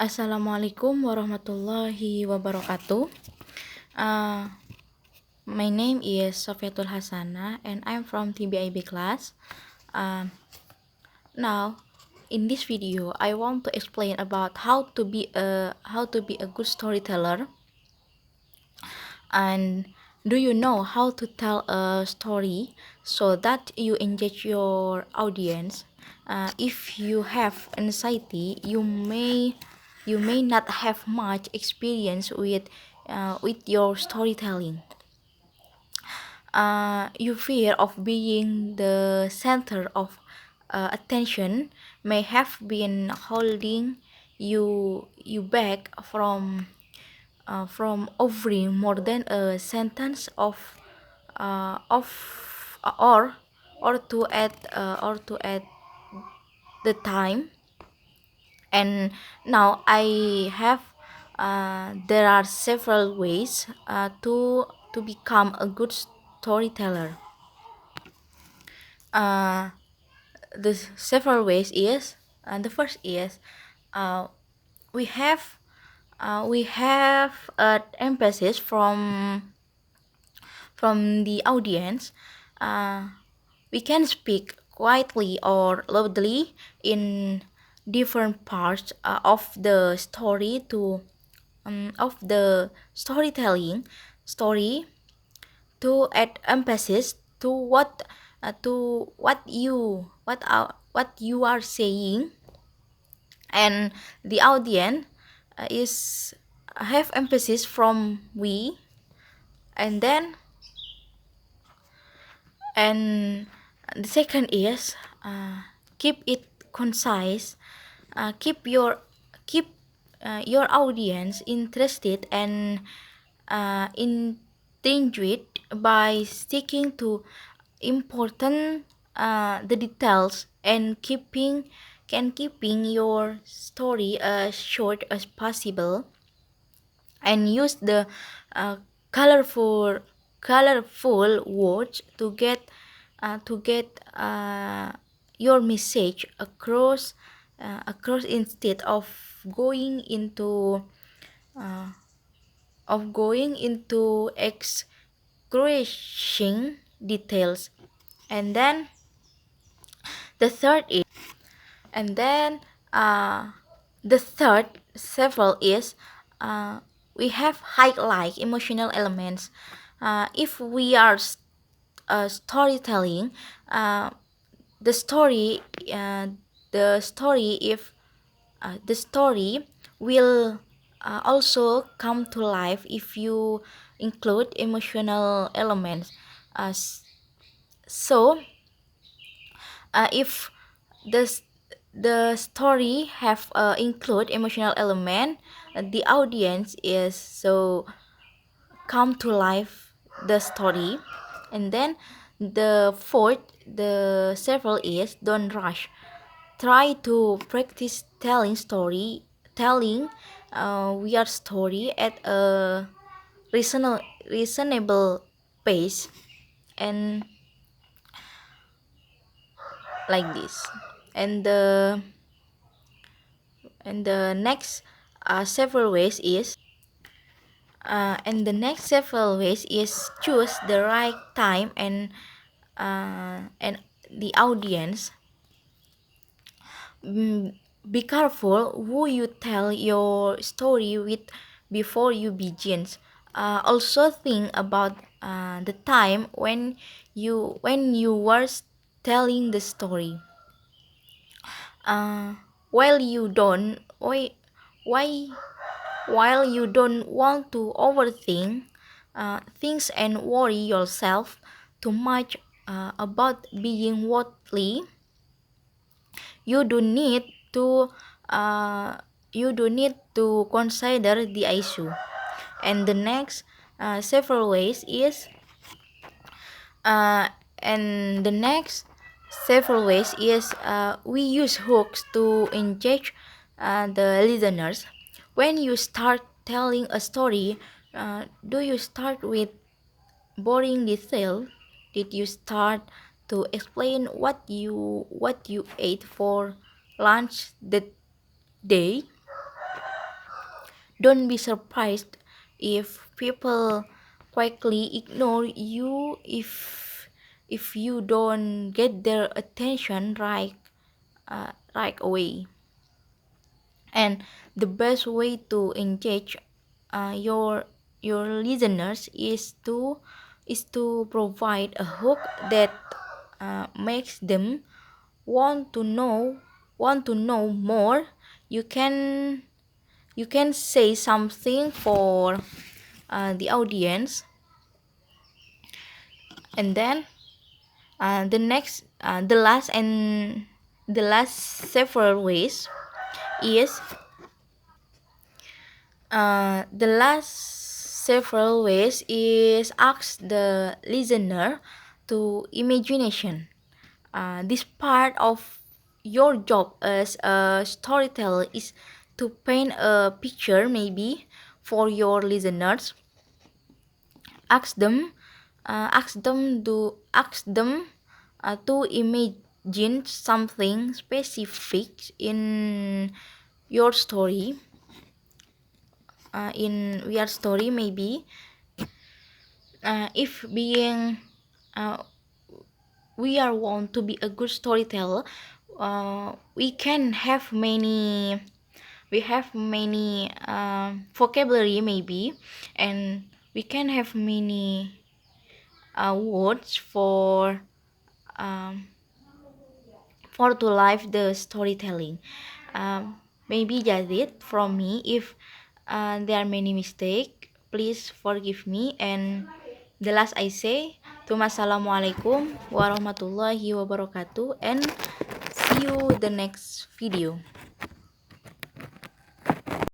Assalamualaikum warahmatullahi wabarakatuh. Uh, my name is Sofiatul Hasanah and I'm from TBIB class. Now, in this video, I want to explain about how to be a good storyteller. And do you know how to tell a story so that you engage your audience? If you have anxiety, you may not have much experience with your storytelling. You fear of being the center of attention may have been holding you back from offering more than a sentence of or to add the time. And now I have there are several ways to become a good storyteller. uh, the several ways is the first is uh, we have an emphasis from the audience. uh, we can speak quietly or loudly in different parts of the story of the story to add emphasis to what you are saying. And the audience is have emphasis from we. And then and the second is keep it concise. Keep your audience interested and intrigued by sticking to important the details and keeping your story as short as possible, and use the uh, colorful colorful words to get your message across instead uh, of going into excruciating details. And then the third is and then the third several is we have highlight emotional elements. If we are storytelling, uh, the story the story if the story will also come to life if you include emotional elements. If the s- the story have include emotional element, the audience is so come to life the story. And then the several is don't rush. Try to practice telling weird story at a reasonable pace, and like this. And the and the next several ways is and the next several ways is choose the right time and the audience. Be careful who you tell your story with before you begin. Also think about the time when you were telling the story. uh, while you don't why while you don't want to overthink things and worry yourself too much about being worthy. You do need to uh, you do need to consider the issue. And the next several ways is uh, and the next several ways is we use hooks to engage the listeners. When you start telling a story, do you start with boring detail? Did you start to explain what you ate for lunch that day? Don't be surprised if people quickly ignore you if you don't get their attention right away. And the best way to engage your listeners is to provide a hook that makes them want to know want to know more. You can you can say something for the audience, and then the last several ways is the last several ways is ask the listener to imagination. This part of your job as a storyteller is to paint a picture, maybe, for your listeners. Ask them to imagine something specific in your story, in your story, maybe. If being uh, we are want to be a good storyteller, we can have many vocabulary, maybe, and we can have many words um, for to live the storytelling. Maybe that's it from me. If there are many mistakes, please forgive me. And the last I say, Assalamualaikum warahmatullahi wabarakatuh, and see you the next video.